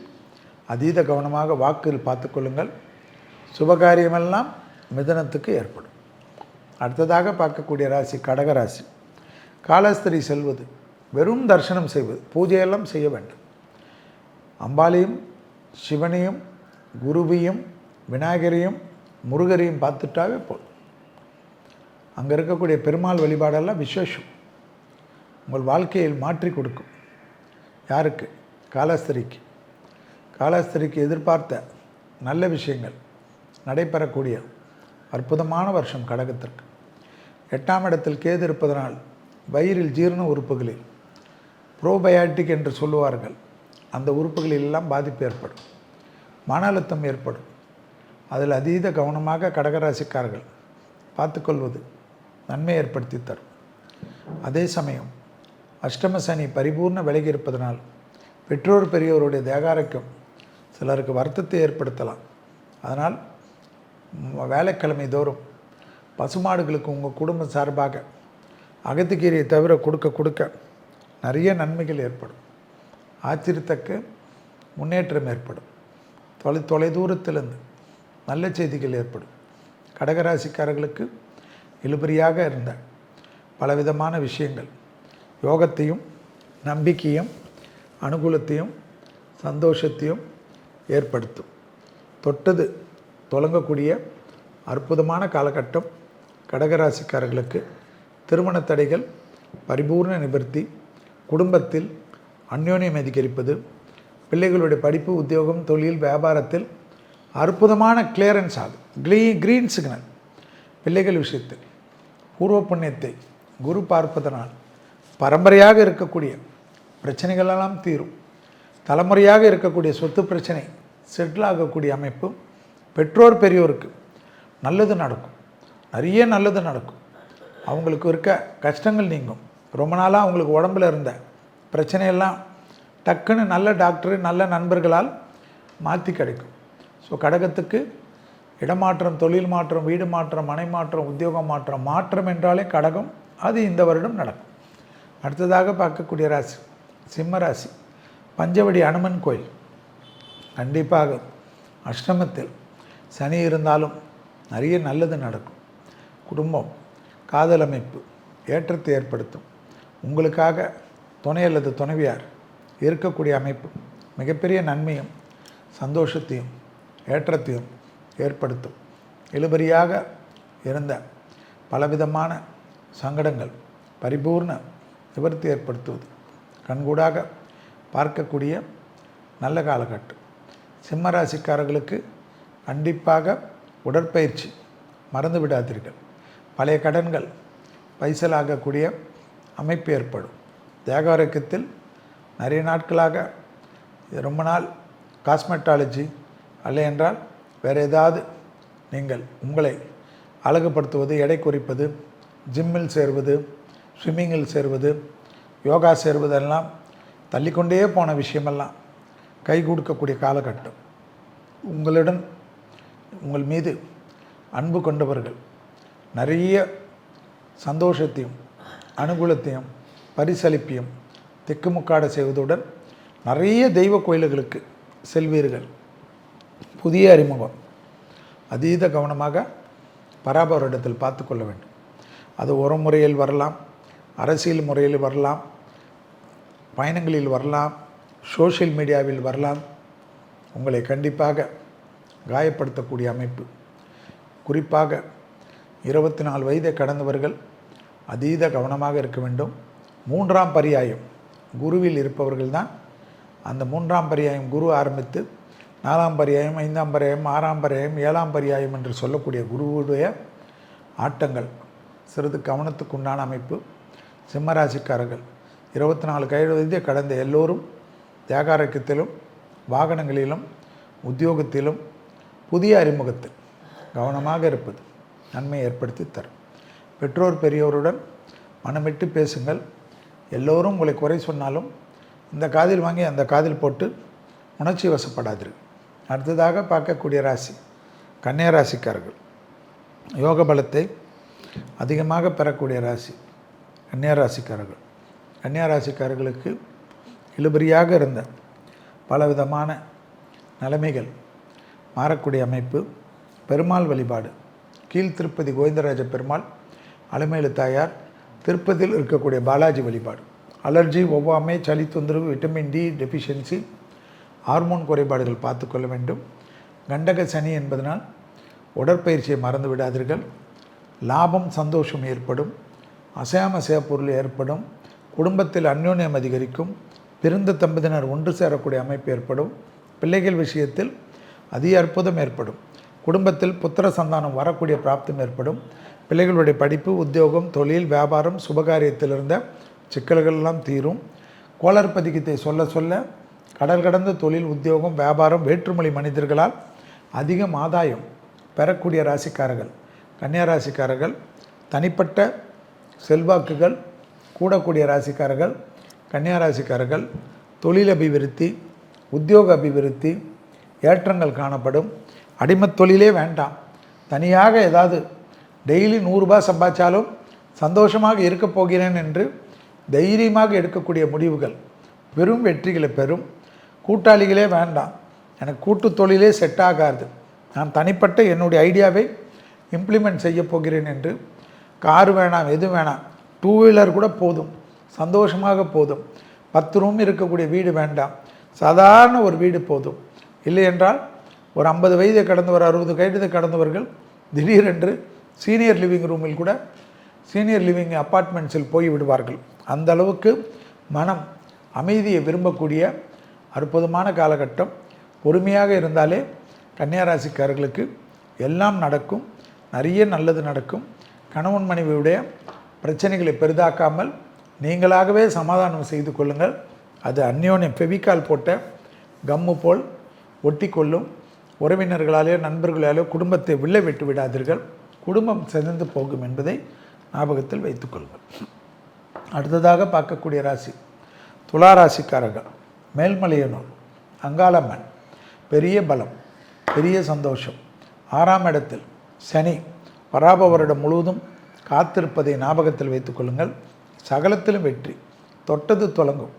அதீத கவனமாக வாக்கில் பார்த்து கொள்ளுங்கள். சுபகாரியமெல்லாம் மிதுனத்துக்கு ஏற்படும். அடுத்ததாக பார்க்கக்கூடிய ராசி கடகராசி. காலஸ்திரி செல்வது, வெறும் தரிசனம் செய்வது, பூஜையெல்லாம் செய்ய வேண்டும். அம்பாளையும் சிவனையும் குருவையும் விநாயகரையும் முருகரையும் பார்த்துட்டாவே போதும். அங்கே இருக்கக்கூடிய பெருமாள் வழிபாடெல்லாம் விசேஷம். உங்கள் வாழ்க்கையில் மாற்றி கொடுக்கும். யாருக்கு? காலஸ்திரிக்கு. காலஸ்திரிக்கு எதிர்பார்த்த நல்ல விஷயங்கள் நடைபெறக்கூடிய அற்புதமான வருஷம் கடகத்திற்கு. 8ஆம் இடத்தில் கேது இருப்பதனால் வயிறில் ஜீரண உறுப்புகளில் ப்ரோபயாட்டிக் என்று சொல்லுவார்கள், அந்த உறுப்புகளில் எல்லாம் பாதிப்பு ஏற்படும், மன அழுத்தம் ஏற்படும். அதில் அதீத கவனமாக கடகராசிக்காரர்கள் பார்த்துக்கொள்வது நன்மை ஏற்படுத்தி தரும். அதே சமயம் அஷ்டம சனி பரிபூர்ண விலகி இருப்பதனால் பெற்றோர் பெரியோருடைய தேகாரக்கம் சிலருக்கு வருத்தத்தை ஏற்படுத்தலாம். அதனால் வேலைக்கிழமை தோறும் பசுமாடுகளுக்கு உங்கள் குடும்பம் சார்பாக அகத்திக்கீரையை தவிர கொடுக்க நிறைய நன்மைகள் ஏற்படும். ஆச்சரியத்தக்க முன்னேற்றம் ஏற்படும். தொலை தூரத்திலிருந்து நல்ல செய்திகள் ஏற்படும். கடகராசிக்காரர்களுக்கு இழுபறியாக இருந்த பலவிதமான விஷயங்கள் யோகத்தையும் நம்பிக்கையும் அனுகூலத்தையும் சந்தோஷத்தையும் ஏற்படுத்தும். தொட்டது தொடங்கக்கூடிய அற்புதமான காலகட்டம். கடகராசிக்காரர்களுக்கு திருமண தடைகள் பரிபூர்ண நிவர்த்தி, குடும்பத்தில் அந்யோன்யம் அதிகரிப்பது, பிள்ளைகளுடைய படிப்பு, உத்தியோகம், தொழில், வியாபாரத்தில் அற்புதமான கிளியரன்ஸ் ஆகும். Green signal. பிள்ளைகள் விஷயத்தில் பூர்வ புண்ணியத்தை குரு பார்ப்பதனால் பரம்பரையாக இருக்கக்கூடிய பிரச்சனைகளெல்லாம் தீரும். தலைமுறையாக இருக்கக்கூடிய சொத்து பிரச்சனை செட்டில் ஆகக்கூடிய அமைப்பு. பெற்றோர் பெரியோருக்கு நல்லது நடக்கும், நிறைய நல்லது நடக்கும். அவங்களுக்கு இருக்க கஷ்டங்கள் நீங்கும். ரொம்ப நாளாக அவங்களுக்கு உடம்பில் இருந்த பிரச்சனையெல்லாம் டக்குன்னு நல்ல டாக்டரு நல்ல நண்பர்களால் மாற்றி கிடைக்கும். ஸோ கடகத்துக்கு இடமாற்றம், தொழில் மாற்றம், வீடு மாற்றம், மனை மாற்றம், உத்தியோகம் மாற்றம் என்றாலே கடகம். அது இந்த வருடம் நடக்கும். அடுத்ததாக பார்க்கக்கூடிய ராசி சிம்ம ராசி. பஞ்சவடி அனுமன் கோயில். கண்டிப்பாக அஷ்டமத்தில் சனி இருந்தாலும் நிறைய நல்லது நடக்கும். குடும்பம், காதல் அமைப்பு ஏற்றத்தை ஏற்படுத்தும். உங்களுக்காக துணை அல்லது துணைவியார் இருக்கக்கூடிய அமைப்பு மிகப்பெரிய நன்மையும் சந்தோஷத்தையும் ஏற்றத்தையும் ஏற்படுத்தும். இழுபறியாக இருந்த பலவிதமான சங்கடங்கள் பரிபூர்ண நிவர்த்தி ஏற்படுத்துவது கண்கூடாக பார்க்கக்கூடிய நல்ல காலகட்டம். சிம்மராசிக்காரர்களுக்கு கண்டிப்பாக உடற்பயிற்சி மறந்து விடாதீர்கள். பழைய கடன்கள் பைசலாகக்கூடிய அமைப்பு ஏற்படும். தேகாரோக்கியத்தில் நிறைய நாட்களாக ரொம்ப நாள் காஸ்மெட்டாலஜி அல்ல என்றால் வேறு ஏதாவது நீங்கள் உங்களை அழகுபடுத்துவது, எடை குறைப்பது, ஜிம்மில் சேர்வது, ஸ்விம்மிங்கில் சேர்வது, யோகா சேர்வதெல்லாம் தள்ளிக்கொண்டே போன விஷயமெல்லாம் கை கொடுக்கக்கூடிய காலகட்டம். உங்கள் மீது அன்பு கொண்டவர்கள் நிறைய சந்தோஷத்தையும் அனுகூலத்தையும் பரிசளிப்பையும் திக்குமுக்காட செய்வதுடன் நிறைய தெய்வ கோயில்களுக்கு செல்வீர்கள். புதிய அறிமுகம் அதீத கவனமாக பராபரிடத்தில் பார்த்து கொள்ள வேண்டும். அது உறவு முறையில் வரலாம், அரசியல் முறையில் வரலாம், பயணங்களில் வரலாம், சோஷியல் மீடியாவில் வரலாம். உங்களை கண்டிப்பாக காயப்படுத்தக்கூடிய அமைப்பு. குறிப்பாக 24 வயதை கடந்தவர்கள் அதீத கவனமாக இருக்க வேண்டும். 3ஆம் பரியாயம் குருவில் இருப்பவர்கள் தான் அந்த 3ஆம் பரியாயம் குரு ஆரம்பித்து 4ஆம் பரியாயம், 5ஆம் பரியாயம், 6ஆம் பரியாயம், 7ஆம் பரியாயம் என்று சொல்லக்கூடிய குருவுடைய ஆட்டங்கள் சிறிது கவனத்துக்குண்டான அமைப்பு. சிம்மராசிக்காரர்கள் 24 வயதை கடந்த எல்லோரும் தேகாரோக்கியத்திலும் வாகனங்களிலும் உத்தியோகத்திலும் புதிய அறிமுகத்தில் கவனமாக இருப்பது நன்மை ஏற்படுத்தி தரும். பெற்றோர் பெரியோருடன் மனமிட்டு பேசுங்கள். எல்லோரும் உங்களை குறை சொன்னாலும் இந்த காதில் வாங்கி அந்த காதில் போட்டு உணர்ச்சி வசப்படாதீர்கள். அடுத்ததாக பார்க்கக்கூடிய ராசி கன்னியா ராசிக்காரர்கள். யோக பலத்தை அதிகமாக பெறக்கூடிய ராசி கன்னியா ராசிக்காரர்கள். கன்னியா ராசிக்காரர்களுக்கு இழுபறியாக இருந்த பலவிதமான நிலைமைகள் மாறக்கூடிய அமைப்பு. பெருமாள் வழிபாடு. கீழ் திருப்பதி கோவிந்தராஜ பெருமாள், அலமேலு தாயார், திருப்பதியில் இருக்கக்கூடிய பாலாஜி வழிபாடு. அலர்ஜி, ஒவ்வாமை, சளி தொந்தரவு, விட்டமின் டி டெஃபிஷியன்சி, ஹார்மோன் குறைபாடுகள் பார்த்து கொள்ள வேண்டும். கண்டக சனி என்பதனால் உடற்பயிற்சியை மறந்து விடாதீர்கள். லாபம், சந்தோஷம் ஏற்படும். அசையாமசைய பொருள் ஏற்படும். குடும்பத்தில் அந்யோன்யம் அதிகரிக்கும். பிரிந்த தம்பதியினர் ஒன்று சேரக்கூடிய அமைப்பு ஏற்படும். பிள்ளைகள் விஷயத்தில் அதிக அற்புதம் ஏற்படும். குடும்பத்தில் புத்திர சந்தானம் வரக்கூடிய பிராப்தம் ஏற்படும். பிள்ளைகளுடைய படிப்பு, உத்தியோகம், தொழில், வியாபாரம், சுபகாரியத்தில் இருந்த சிக்கல்கள் எல்லாம் தீரும். கோளர் பதிகத்தை சொல்ல சொல்ல கடல் கடந்த தொழில், உத்தியோகம், வியாபாரம், வேற்றுமொழி மனிதர்களால் அதிகம் ஆதாயம் பெறக்கூடிய ராசிக்காரர்கள் கன்னியா ராசிக்காரர்கள். தனிப்பட்ட செல்வாக்குகள் கூடக்கூடிய ராசிக்காரர்கள் கன்னியா ராசிக்காரர்கள். தொழில் அபிவிருத்தி, உத்தியோக அபிவிருத்தி, ஏற்றங்கள் காணப்படும். அடிமத் தொழிலே வேண்டாம், தனியாக ஏதாவது டெய்லி 100 ரூபாய் சம்பாதிச்சாலும் சந்தோஷமாக இருக்கப் போகிறேன் என்று தைரியமாக எடுக்கக்கூடிய முடிவுகள் பெரும் வெற்றிகளை பெறும். கூட்டாளிகளே வேண்டாம், எனக்கு கூட்டு தொழிலே செட் ஆகாது, நான் தனிப்பட்ட என்னுடைய ஐடியாவை இம்ப்ளிமெண்ட் செய்ய போகிறேன் என்று கார் வேணாம், எது வேணாம், 2 வீலர் கூட போதும், சந்தோஷமாக போதும், 10 ரூம் இருக்கக்கூடிய வீடு வேண்டாம், சாதாரண ஒரு வீடு போதும். இல்லை என்றால் ஒரு 50 வயதை கடந்தவர், 60 வயதை கடந்தவர்கள் திடீரென்று சீனியர் லிவிங் ரூமில் கூட, சீனியர் லிவிங் அப்பார்ட்மெண்ட்ஸில் போய் விடுவார்கள். அந்த அளவுக்கு மனம் அமைதியை விரும்பக்கூடிய அற்புதமான காலகட்டம். பொறுமையாக இருந்தாலே கன்னியாராசிக்காரர்களுக்கு எல்லாம் நடக்கும், நிறைய நல்லது நடக்கும். கணவன் மனைவியுடைய பிரச்சனைகளை பெரிதாக்காமல் நீங்களாகவே சமாதானம் செய்து கொள்ளுங்கள். அது அந்யோன்யம் ஃபெவிகால் போட்ட கம்மு போல் ஒட்டி கொள்ளும். உறவினர்களாலேயோ நண்பர்களாலேயோ குடும்பத்தை வில்லை விட்டு விடாதீர்கள், குடும்பம் சிதைந்து போகும் என்பதை ஞாபகத்தில் வைத்துக்கொள்ளுங்கள். அடுத்ததாக பார்க்கக்கூடிய ராசி துலா ராசிக்காரர்கள். மேல்மலையனூர், அங்காளம்மன், பெரிய பலம், பெரிய சந்தோஷம். 6ஆம் இடத்தில் சனி பராப வருடம் முழுவதும் காத்திருப்பதை ஞாபகத்தில் வைத்துக்கொள்ளுங்கள். சகலத்திலும் வெற்றி, தொட்டது தொடங்கும்.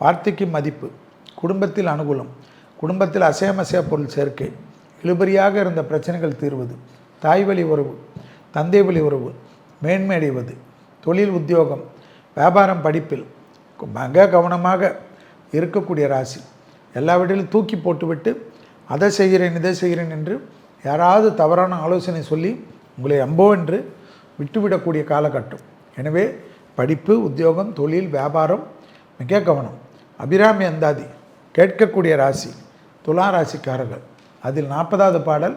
வார்த்தைக்கு மதிப்பு, குடும்பத்தில் அனுகூலம், குடும்பத்தில் அசையமசைய பொருள் சேர்க்கை, இழுபறியாக இருந்த பிரச்சனைகள் தீர்வது, தாய் வழி உறவு, தந்தை வழி உறவு மேன்மையடைவது, தொழில், உத்தியோகம், வியாபாரம், படிப்பில் மிக கவனமாக இருக்கக்கூடிய ராசி. எல்லாவற்றிலும் தூக்கி போட்டுவிட்டு அதை செய்கிறேன் இதை செய்கிறேன் என்று யாராவது தவறான ஆலோசனை சொல்லி உங்களை அம்போ என்று விட்டுவிடக்கூடிய காலகட்டம். எனவே படிப்பு, உத்தியோகம், தொழில், வியாபாரம் மிக கவனம். அபிராமி அந்தாதி கேட்கக்கூடிய ராசி துலா ராசிக்காரர்கள். அதில் 40வது பாடல்,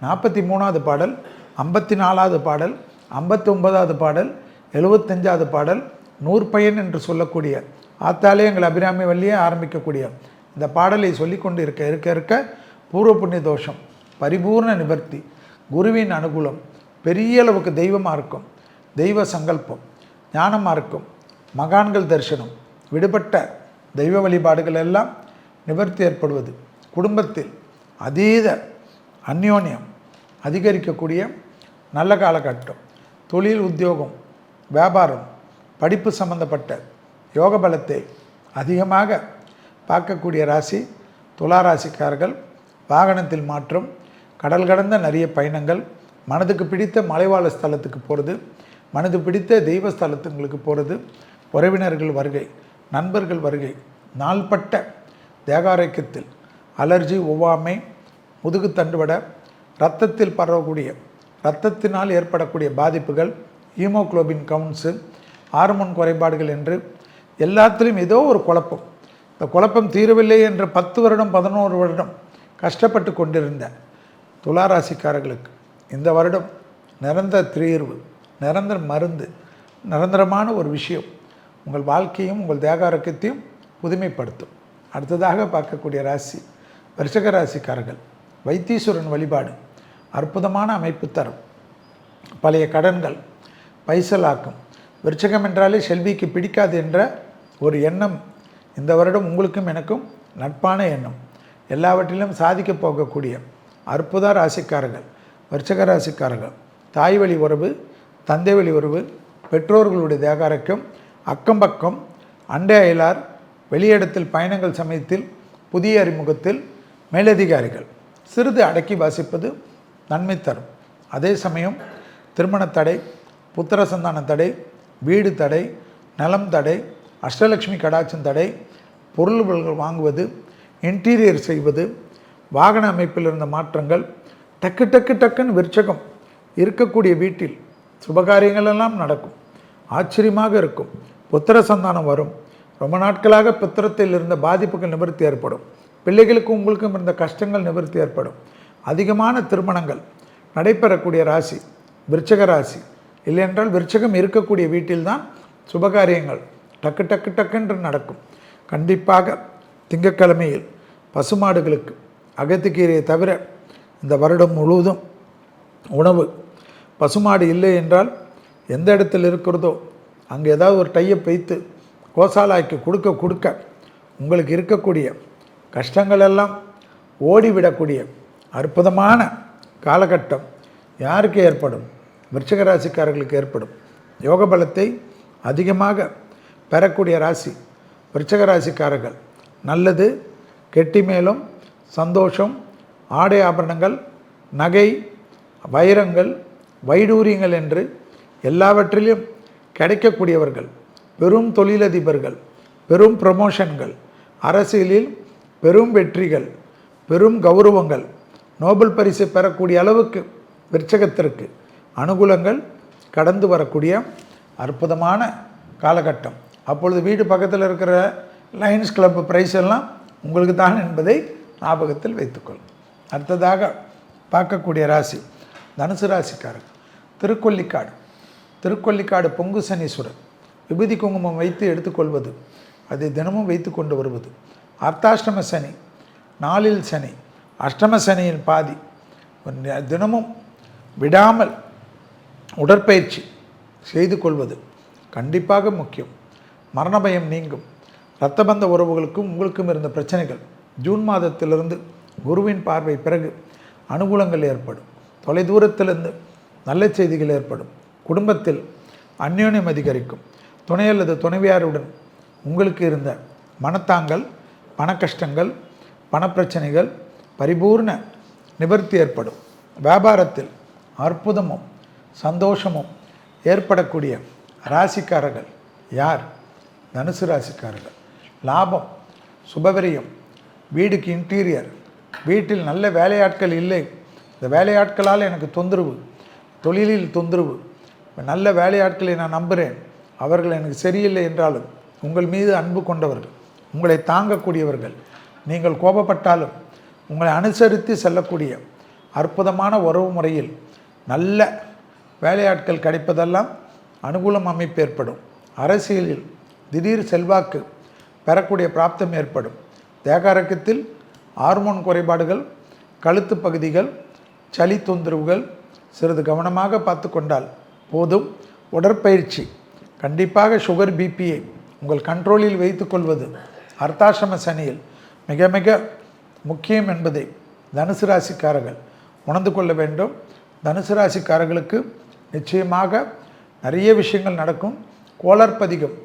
43வது பாடல், 54வது பாடல், 59வது பாடல், 75வது பாடல், 100 பையன் என்று சொல்லக்கூடிய ஆத்தாலே எங்கள் அபிராமி வள்ளியே ஆரம்பிக்கக்கூடிய இந்த பாடலை சொல்லிக்கொண்டு இருக்க இருக்க பூர்வ புண்ணிய தோஷம் பரிபூர்ண நிவர்த்தி, குருவின் அனுகூலம், பெரிய அளவுக்கு தெய்வமாக இருக்கும், தெய்வ சங்கல்பம், ஞானமாக இருக்கும், மகான்கள் தரிசனம், விடுபட்ட தெய்வ வழிபாடுகள் எல்லாம் நிவர்த்தி ஏற்படுவது, குடும்பத்தில் அதீத அந்யோன்யம் அதிகரிக்கக்கூடிய நல்ல காலகட்டம். தொழில், உத்தியோகம், வியாபாரம், படிப்பு சம்பந்தப்பட்ட யோக பலத்தை அதிகமாக பார்க்கக்கூடிய ராசி துலா ராசிக்காரர்கள். வாகனத்தில் மாற்றம், கடல் கடந்த நிறைய பயணங்கள், மனதுக்கு பிடித்த மலைவாழ ஸ்தலத்துக்கு போகிறது, மனது பிடித்த தெய்வ ஸ்தலத்துங்களுக்கு போகிறது, உறவினர்கள் வருகை, நண்பர்கள் வருகை, நாள்பட்ட தேகாரோக்கியத்தில் அலர்ஜி, ஒவ்வாமை, முதுகு தண்டுவட, இரத்தத்தில் பரவக்கூடிய இரத்தத்தினால் ஏற்படக்கூடிய பாதிப்புகள், ஹீமோகுளோபின் கவுன்ஸு, ஹார்மோன் குறைபாடுகள் என்று எல்லாத்திலும் ஏதோ ஒரு குழப்பம். இந்த குழப்பம் தீரவில்லை என்று 10 வருடம் 11 வருடம் கஷ்டப்பட்டு கொண்டிருந்த துலா ராசிக்காரர்களுக்கு இந்த வருடம் நிரந்தர தீர்வு, நிரந்தர மருந்து, நிரந்தரமான ஒரு விஷயம் உங்கள் வாழ்க்கையும் உங்கள் தேகாரோக்கியத்தையும் புதுமைப்படுத்தும். அடுத்ததாக பார்க்கக்கூடிய ராசி விருச்சிக ராசிக்காரர்கள். வைத்தீஸ்வரன் வழிபாடு அற்புதமான அமைப்பு தரும். பழைய கடன்கள் பைசலாக்கும். விருச்சிகம் என்றாலே செல்விக்கு பிடிக்காது என்ற ஒரு எண்ணம் இந்த வருடம் உங்களுக்கும் எனக்கும் நட்பான எண்ணம். எல்லாவற்றிலும் சாதிக்க போகக்கூடிய அற்புத ராசிக்காரர்கள் விருச்சிக ராசிக்காரர்கள். தாய் வழி உறவு, தந்தை வழி உறவு, பெற்றோர்களுடைய தேகாரோக்கியம், அக்கம்பக்கம், அண்டை அயலார், வெளியிடத்தில் பயணங்கள் சமயத்தில் புதிய அறிமுகத்தில் மேலதிகாரிகள் சிறிது அடக்கி வாசிப்பது நன்மை தரும். அதே சமயம் திருமண தடை, புத்திர சந்தான தடை, வீடு தடை, நலம் தடை, அஷ்டலட்சுமி கடாட்சம் தடை, பொருள்கள் வாங்குவது, இன்டீரியர் செய்வது, வாகன அமைப்பில் இருந்த மாற்றங்கள், டக்கு டக்கு டக்குன்னு விருச்சகம் இருக்கக்கூடிய வீட்டில் சுபகாரியங்கள் எல்லாம் நடக்கும். ஆச்சரியமாக இருக்கும். புத்திர சந்தானம் வரும். ரொம்ப நாட்களாக புத்திரத்தில் இருந்த பாதிப்புகள் நிவர்த்தி ஏற்படும். பிள்ளைகளுக்கும் உங்களுக்கும் இருந்த கஷ்டங்கள் நிவர்த்தி ஏற்படும். அதிகமான திருமணங்கள் நடைபெறக்கூடிய ராசி விருச்சிக ராசி. இல்லையென்றால் விருச்சிகம் இருக்கக்கூடிய வீட்டில்தான் சுபகாரியங்கள் டக்கு டக்கு டக்குன்று நடக்கும். கண்டிப்பாக திங்கட்கிழமையில் பசுமாடுகளுக்கு அகத்திக்கீரையை தவிர இந்த வருடம் முழுவதும் உணவு, பசுமாடு இல்லை என்றால் எந்த இடத்தில் இருக்கிறதோ அங்கே ஏதாவது ஒரு டையப் வைத்து கோசாலாய்க்கு கொடுக்க உங்களுக்கு இருக்கக்கூடிய கஷ்டங்கள் எல்லாம் ஓடிவிடக்கூடிய அற்புதமான காலகட்டம் யாருக்கு ஏற்படும்? விருச்சிக ராசிக்காரர்களுக்கு ஏற்படும். யோக பலத்தை அதிகமாக பெறக்கூடிய ராசி விருச்சிக ராசிக்காரர்கள். நல்லது கெட்டி மேலும் சந்தோஷம், ஆடை ஆபரணங்கள், நகை, வைரங்கள், வைடூரியங்கள் என்று எல்லாவற்றிலும் கிடைக்கக்கூடியவர்கள், பெரும் தொழிலதிபர்கள், பெரும் ப்ரமோஷன்கள், அரசியலில் பெரும் வெற்றிகள், பெரும் கௌரவங்கள், நோபல் பரிசு பெறக்கூடிய அளவுக்கு விருச்சகத்திற்கு அனுகூலங்கள் கடந்து வரக்கூடிய அற்புதமான காலகட்டம். அப்பொழுது வீடு பக்கத்தில் இருக்கிற லயன்ஸ் கிளப் பிரைஸ் எல்லாம் உங்களுக்கு தான் என்பதை ஞாபகத்தில் வைத்துக்கொள்ளும். அடுத்ததாக பார்க்கக்கூடிய ராசி தனுசு ராசிக்காரர். திருக்கொல்லிக்காடு பொங்கு சனீஸ்வரர் விபூதி குங்குமம் வைத்து எடுத்துக்கொள்வது, அதை தினமும் வைத்து கொண்டு வருவது, அர்த்தாஷ்டம சனி, நாளில் சனி, அஷ்டம சனியின் பாதி, தினமும் விடாமல் உடற்பயிற்சி செய்து கொள்வது கண்டிப்பாக முக்கியம். மரண பயம் நீங்கும். இரத்தபந்த உறவுகளுக்கும் உங்களுக்கும் இருந்த பிரச்சனைகள் ஜூன் மாதத்திலிருந்து குருவின் பார்வை பிறகு அனுகூலங்கள் ஏற்படும். தொலைதூரத்திலிருந்து நல்ல செய்திகள் ஏற்படும். குடும்பத்தில் அந்யோன்யம் அதிகரிக்கும். துணை அல்லது துணைவியாருடன் உங்களுக்கு இருந்த மனத்தாங்கள், பண கஷ்டங்கள், பணப்பிரச்சனைகள் பரிபூர்ண நிவர்த்தி ஏற்படும். வியாபாரத்தில் அற்புதமும் சந்தோஷமும் ஏற்படக்கூடிய ராசிக்காரர்கள் யார்? தனுசு ராசிக்காரர்கள். லாபம், சுபவிரியம், வீடுக்கு இன்டீரியர், வீட்டில் நல்ல வேலையாட்கள் இல்லை, இந்த வேலையாட்களால் எனக்கு தொந்தரவு, தொழிலில் தொந்தரவு, நல்ல வேலையாட்களை நான் நம்புகிறேன், அவர்கள் எனக்கு சரியில்லை என்றாலும் உங்கள் மீது அன்பு கொண்டவர்கள், உங்களை தாங்கக்கூடியவர்கள், நீங்கள் கோபப்பட்டாலும் உங்களை அனுசரித்து செல்லக்கூடிய அற்புதமான உறவு முறையில் நல்ல வேலையாட்கள் கிடைப்பதெல்லாம் அனுகூலம் அமைப்பு ஏற்படும். அரசியலில் திடீர் செல்வாக்கு பெறக்கூடிய பிராப்தம் ஏற்படும். தேகாரக்கத்தில் ஹார்மோன் குறைபாடுகள், கழுத்து பகுதிகள், சளி தொந்தரவுகள் சிறிது கவனமாக பார்த்து கொண்டால் போதும். உடற்பயிற்சி கண்டிப்பாக சுகர் பிபியை உங்கள் கண்ட்ரோலில் வைத்து கொள்வது அர்த்தாசிரம சனியில் மிக மிக முக்கியம் என்பதை தனுசு ராசிக்காரர்கள் உணர்ந்து கொள்ள வேண்டும். தனுசு ராசிக்காரர்களுக்கு நிச்சயமாக நிறைய விஷயங்கள் நடக்கும். கோளற்பதிகம்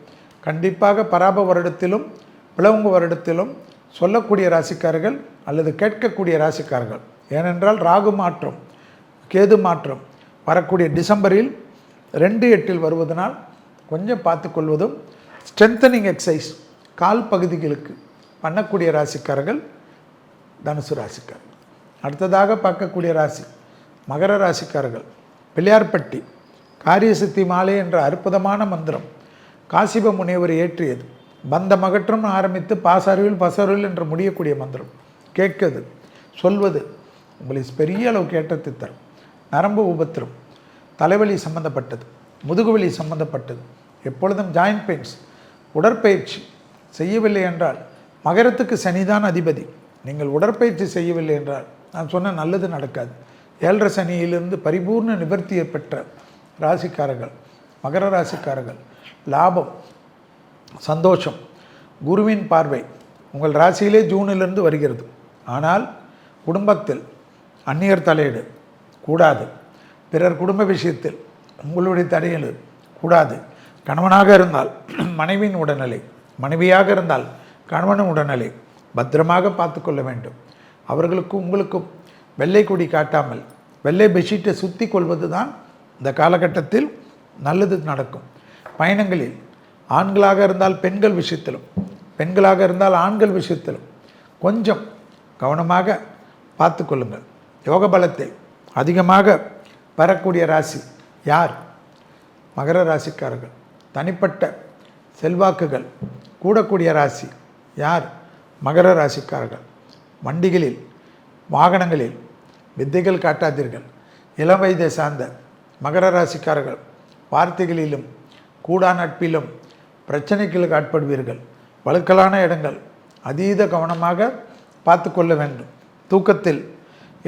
கண்டிப்பாக பராப வருடத்திலும் பிளவுங்கு வருடத்திலும் சொல்லக்கூடிய ராசிக்காரர்கள் அல்லது கேட்கக்கூடிய ராசிக்காரர்கள். ஏனென்றால் ராகு மாற்றம், கேது மாற்றம் வரக்கூடிய டிசம்பரில் 2/8 வருவதனால் கொஞ்சம் பார்த்து கொள்வதும், ஸ்ட்ரென்தனிங் எக்ஸசைஸ் கால் பகுதிகளுக்கு பண்ணக்கூடிய ராசிக்காரர்கள் தனுசு ராசிக்காரர்கள். அடுத்ததாக பார்க்கக்கூடிய ராசி மகர ராசிக்காரர்கள். பிள்ளையார்பட்டி காரியசித்தி மாலை என்ற அற்புதமான மந்திரம் காசிப முனிவர் ஏற்றியது. பந்த மகற்றம் ஆரம்பித்து பாசருவில் பசருவில் என்று முடியக்கூடிய மந்திரம் கேட்குது, சொல்வது உங்களை பெரிய அளவுக்கு ஏற்றத்தை தரும். நரம்பு உபத்திரம், தலைவலி சம்பந்தப்பட்டது, முதுகுவலி சம்பந்தப்பட்டது, எப்பொழுதும் ஜாயின்ட் பெயின்ஸ், உடற்பயிற்சி செய்யவில்லை என்றால், மகரத்துக்கு சனிதான் அதிபதி, நீங்கள் உடற்பயிற்சி செய்யவில்லை என்றால் நான் சொன்ன நல்லது நடக்காது. 7.5 சனியிலிருந்து பரிபூர்ண நிவர்த்தியை பெற்ற ராசிக்காரர்கள் மகர ராசிக்காரர்கள். லாபம், சந்தோஷம், குருவின் பார்வை உங்கள் ராசியிலே ஜூனிலிருந்து வருகிறது. ஆனால் குடும்பத்தில் அந்நியர் தலையீடு கூடாது. பிறர் குடும்ப விஷயத்தில் உங்களுடைய தலையீடு கூடாது. கணவனாக இருந்தால் மனைவியின் உடல்நிலை, மனைவியாக இருந்தால் கணவனின் உடல்நிலை பத்திரமாக பார்த்து கொள்ள வேண்டும். அவர்களுக்கும் உங்களுக்கும் வெள்ளை கொடி காட்டாமல் வெள்ளை பெட்ஷீட்டை சுற்றி கொள்வது தான் இந்த காலகட்டத்தில் நல்லது நடக்கும். பயணங்களில் ஆண்களாக இருந்தால் பெண்கள் விஷயத்திலும், பெண்களாக இருந்தால் ஆண்கள் விஷயத்திலும் கொஞ்சம் கவனமாக பார்த்து கொள்ளுங்கள். யோக பலத்தை அதிகமாக பெறக்கூடிய ராசி யார்? மகர ராசிக்காரர்கள். தனிப்பட்ட செல்வாக்குகள் கூடக்கூடிய ராசி யார்? மகர ராசிக்காரர்கள். வண்டிகளில் வாகனங்களில் வித்தைகள் காட்டாதீர்கள். இளம் வயதை சார்ந்த மகர ராசிக்காரர்கள் வார்த்தைகளிலும் கூடா நட்பிலும் பிரச்சனைகளுக்கு ஆட்படுவீர்கள். வழுக்கலான இடங்கள் அதீத கவனமாக பார்த்து கொள்ள வேண்டும். தூக்கத்தில்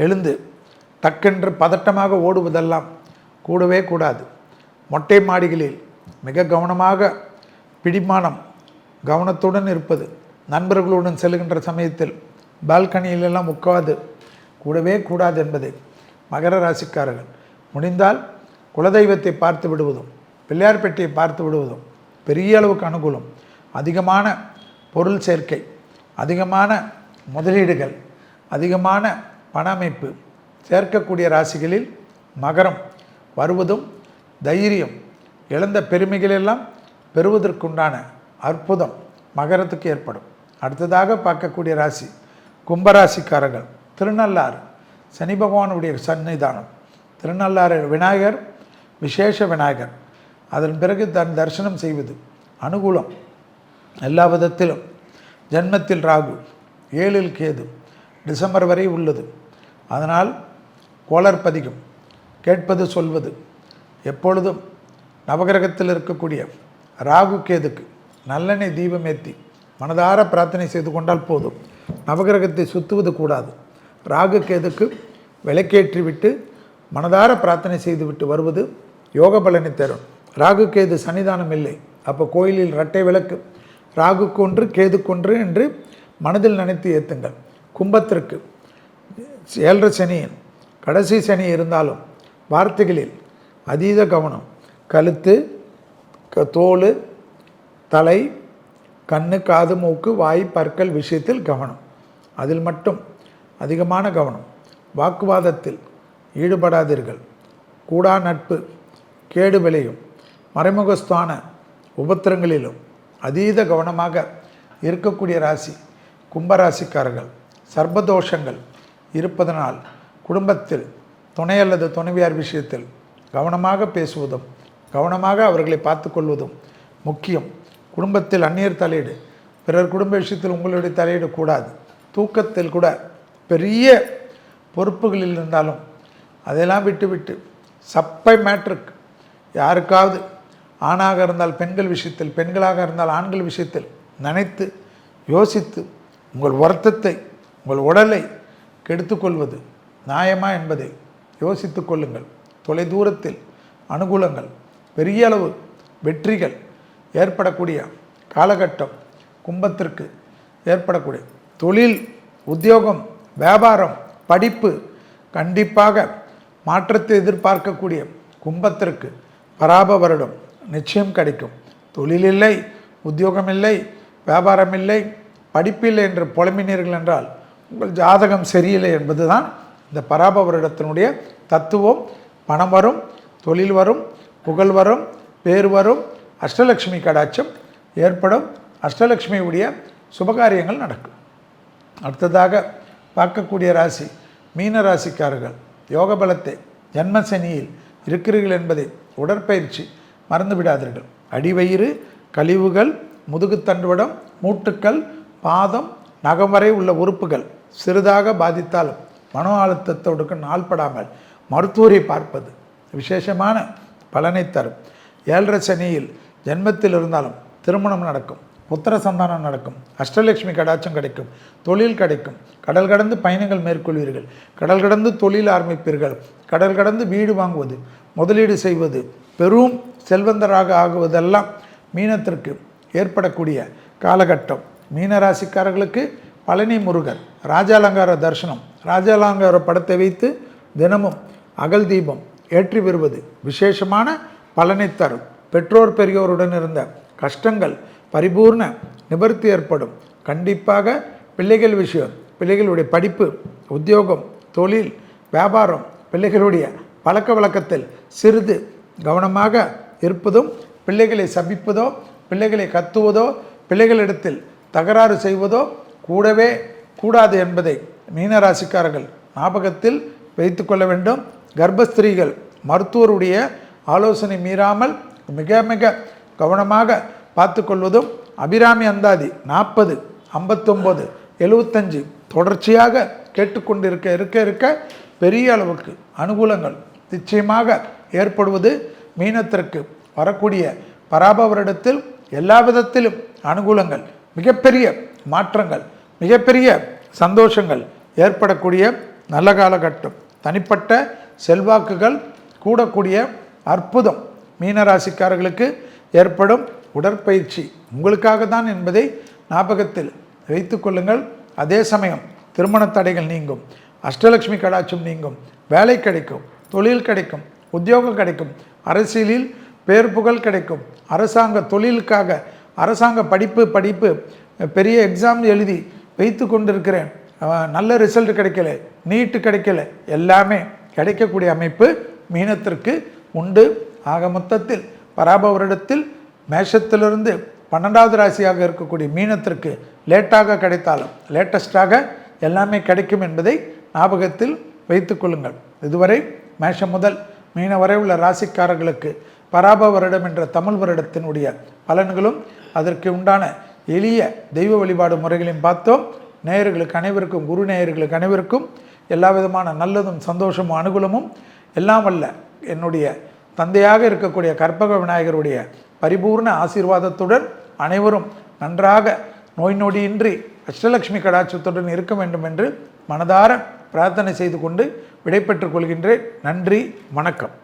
எழுந்து டக்கென்று பதட்டமாக ஓடுவதெல்லாம் கூடவே கூடாது. மொட்டை மாடிகளில் மிக கவனமாக பிடிமானம் கவனத்துடன் இருப்பது. நண்பர்களுடன் செல்கின்ற சமயத்தில் பால்கனியிலெல்லாம் உட்காது கூடவே கூடாது என்பதை மகர ராசிக்காரர்கள் முடிந்தால் குலதெய்வத்தை பார்த்து விடுவதும் பிள்ளையார் பெட்டியை பார்த்து விடுவதும் பெரிய அளவுக்கு அனுகூலம். அதிகமான பொருள் சேர்க்கை, அதிகமான முதலீடுகள், அதிகமான பண அமைப்பு சேர்க்கக்கூடிய ராசிகளில் மகரம் வருவதும் தைரியம் இழந்த பெருமைகளெல்லாம் பெறுவதற்குண்டான அற்புதம் மகரத்துக்கு ஏற்படும். அடுத்ததாக பார்க்கக்கூடிய ராசி கும்பராசிக்காரர்கள். திருநள்ளாறு சனி பகவானுடைய சன்னிதானம். திருநள்ளாறு விநாயகர் விசேஷ விநாயகர். அதன் பிறகு தரிசனம் செய்வது அனுகூலம் எல்லா விதத்திலும். ஜன்மத்தில் ராகு, 7இல் கேது, டிசம்பர் வரை உள்ளது. அதனால் கோளர் பதிகம் கேட்பது சொல்வது எப்பொழுதும் நவகிரகத்தில் இருக்கக்கூடிய ராகு கேதுக்கு நல்லெண்ணெய் தீபம் ஏற்றி மனதார பிரார்த்தனை செய்து கொண்டால் போதும். நவகிரகத்தை சுற்றுவது கூடாது. ராகு கேதுக்கு விளக்கேற்றி விட்டு மனதார பிரார்த்தனை செய்துவிட்டு வருவது யோக பலனை தரும். ராகு கேது சன்னிதானம் இல்லை. அப்போ கோயிலில் இரட்டை விளக்கு, ராகு கொன்று கேது கொன்று என்று மனதில் நினைத்து ஏற்றுங்கள். கும்பத்திற்கு 7 சனியின் கடைசி சனி இருந்தாலும் வார்த்தைகளில் அதீத கவனம். கழுத்து, தோல், தலை, கண்ணு, காது, மூக்கு, வாய், பற்கள் விஷயத்தில் கவனம். அதில் மட்டும் அதிகமான கவனம். வாக்குவாதத்தில் ஈடுபடாதீர்கள். கூடா நட்பு கேடு விளையும். மறைமுகஸ்தான உபத்திரங்களிலும் அதீத கவனமாக இருக்கக்கூடிய ராசி கும்பராசிக்காரர்கள். சர்ப்பதோஷங்கள் இருப்பதனால் குடும்பத்தில் துணை அல்லது துணைவியார் விஷயத்தில் கவனமாக பேசுவதும் கவனமாக அவர்களை பார்த்து கொள்வதும் முக்கியம். குடும்பத்தில் அந்நியர் தலையீடு, பிறர் குடும்ப விஷயத்தில் உங்களுடைய தலையீடு கூடாது. தூக்கத்தில் கூட பெரிய பொறுப்புகளில் இருந்தாலும் அதெல்லாம் விட்டு சப்பை மேட்ருக்கு யாருக்காவது ஆணாக இருந்தால் பெண்கள் விஷயத்தில், பெண்களாக இருந்தால் ஆண்கள் விஷயத்தில் நினைத்து யோசித்து உங்கள் வருத்தத்தை, உங்கள் உடலை கெடுத்துக்கொள்வது நியாயமா என்பதை யோசித்து கொள்ளுங்கள். தொலை தூரத்தில் அனுகூலங்கள், பெரிய அளவு வெற்றிகள் ஏற்படக்கூடிய காலகட்டம் கும்பத்திற்கு ஏற்படக்கூடிய தொழில், உத்தியோகம், வியாபாரம், படிப்பு கண்டிப்பாக மாற்றத்தை எதிர்பார்க்கக்கூடிய கும்பத்திற்கு பராப வருடம் நிச்சயம் கிடைக்கும். தொழில் இல்லை, உத்தியோகம் இல்லை, வியாபாரம் இல்லை, படிப்பில்லை என்று புலம்பினீர்கள் என்றால் உங்கள் ஜாதகம் சரியில்லை என்பதுதான் இந்த பராப வருடத்தினுடைய தத்துவம். பணம் வரும், தொழில் வரும், புகழ் வரும், பேர் வரும், அஷ்டலட்சுமி கடாட்சம் ஏற்படும். அஷ்டலட்சுமியுடைய சுபகாரியங்கள் நடக்கும். அடுத்ததாக பார்க்கக்கூடிய ராசி மீன ராசிக்காரர்கள். யோக பலத்தை ஜன்மசனியில் இருக்கிறீர்கள் என்பதை உடற்பயிற்சி மறந்து விடாதீர்கள். அடிவயிறு, கழிவுகள், முதுகுத்தண்டுவடம், மூட்டுக்கள், பாதம், நகம் வரை உள்ள உறுப்புகள் சிறிதாக பாதித்தாலும் மனோ அழுத்தத்தோடுக்கு நாள்படாமல் மருத்துவரை பார்ப்பது விசேஷமான பலனை தரும். 7 சனியில் ஜென்மத்தில் இருந்தாலும் திருமணம் நடக்கும், புத்திர சந்தானம் நடக்கும், அஷ்டலட்சுமி கடாட்சம் கிடைக்கும், தொழில் கிடைக்கும், கடல் கடந்து பயணங்கள் மேற்கொள்வீர்கள், கடல் கடந்து தொழில் ஆரம்பிப்பீர்கள், கடல் கடந்து வீடு வாங்குவது, முதலீடு செய்வது, பெரும் செல்வந்தராக ஆகுவதெல்லாம் மீனத்திற்கு ஏற்படக்கூடிய காலகட்டம். மீனராசிக்காரர்களுக்கு பழனி முருகர் ராஜாலங்கார தரிசனம், ராஜாலங்கார படத்தை வைத்து தினமும் அகல் தீபம் ஏற்றி வருவது விசேஷமான பலனை தரும். பெற்றோர் பெரியோருடன் இருந்த கஷ்டங்கள் பரிபூர்ண நிவர்த்தி ஏற்படும். கண்டிப்பாக பிள்ளைகள் விஷயம், பிள்ளைகளுடைய படிப்பு, உத்தியோகம், தொழில், வியாபாரம், பிள்ளைகளுடைய பழக்க வழக்கத்தில் சிறிது கவனமாக இருப்பதும், பிள்ளைகளை சபிப்பதோ, பிள்ளைகளை கத்துவதோ, பிள்ளைகளிடத்தில் தகராறு செய்வதோ கூடவே கூடாது என்பதை மீனராசிக்காரர்கள் ஞாபகத்தில் வைத்து கொள்ள வேண்டும். கர்ப்பஸ்திரீகள் மருத்துவருடைய ஆலோசனை மீறாமல் மிக மிக கவனமாக பார்த்துக்கொள்வதும், அபிராமி அந்தாதி 40, 59, 75 தொடர்ச்சியாக கேட்டுக்கொண்டு இருக்க பெரிய அளவுக்கு அனுகூலங்கள் நிச்சயமாக ஏற்படுவது மீனத்திற்கு வரக்கூடிய பராப வருடத்தில் எல்லா விதத்திலும் அனுகூலங்கள், மிகப்பெரிய மாற்றங்கள், மிகப்பெரிய சந்தோஷங்கள் ஏற்படக்கூடிய நல்ல காலகட்டம். தனிப்பட்ட செல்வாக்குகள் கூடக்கூடிய அற்புதம் மீனராசிக்காரர்களுக்கு ஏற்படும். உடற்பயிற்சி உங்களுக்காக தான் என்பதை ஞாபகத்தில் வைத்து கொள்ளுங்கள். அதே சமயம் திருமண தடைகள் நீங்கும், அஷ்டலட்சுமி கடாட்சம் நீங்கும், வேலை கிடைக்கும், தொழில் கிடைக்கும், உத்தியோகம் கிடைக்கும், அரசியலில் பேர் புகழ் கிடைக்கும், அரசாங்க தொழிலுக்காக அரசாங்க படிப்பு பெரிய எக்ஸாம் எழுதி வைத்து கொண்டிருக்கிறேன், நல்ல ரிசல்ட் கிடைக்கல, நீட்டு கிடைக்கல, எல்லாமே கிடைக்கக்கூடிய அமைப்பு மீனத்திற்கு உண்டு. ஆக மொத்தத்தில் பராப வருடத்தில் மேஷத்திலிருந்து 12வது ராசியாக இருக்கக்கூடிய மீனத்திற்கு லேட்டாக கிடைத்தாலும் லேட்டஸ்டாக எல்லாமே கிடைக்கும் என்பதை ஞாபகத்தில் வைத்து கொள்ளுங்கள். இதுவரை மேஷம் முதல் மீன வரை உள்ள ராசிக்காரர்களுக்கு பராப வருடம் என்ற தமிழ் வருடத்தினுடைய பலன்களும் அதற்கு உண்டான எளிய தெய்வ வழிபாடு முறைகளையும் பார்த்தோம். நேயர்களுக்கு அனைவருக்கும், குரு நேயர்களுக்கு அனைவருக்கும் எல்லா விதமான நல்லதும் சந்தோஷமும் அனுகூலமும் எல்லாம் வல்ல என்னுடைய தந்தையாக இருக்கக்கூடிய கற்பக விநாயகருடைய பரிபூர்ண ஆசீர்வாதத்துடன் அனைவரும் நன்றாக நோய் நொடியின்றி அஷ்டலட்சுமி கடாட்சத்துடன் இருக்க வேண்டும் என்று மனதார பிரார்த்தனை செய்து கொண்டு விடைபெற்றுக் கொள்கின்றேன். நன்றி, வணக்கம்.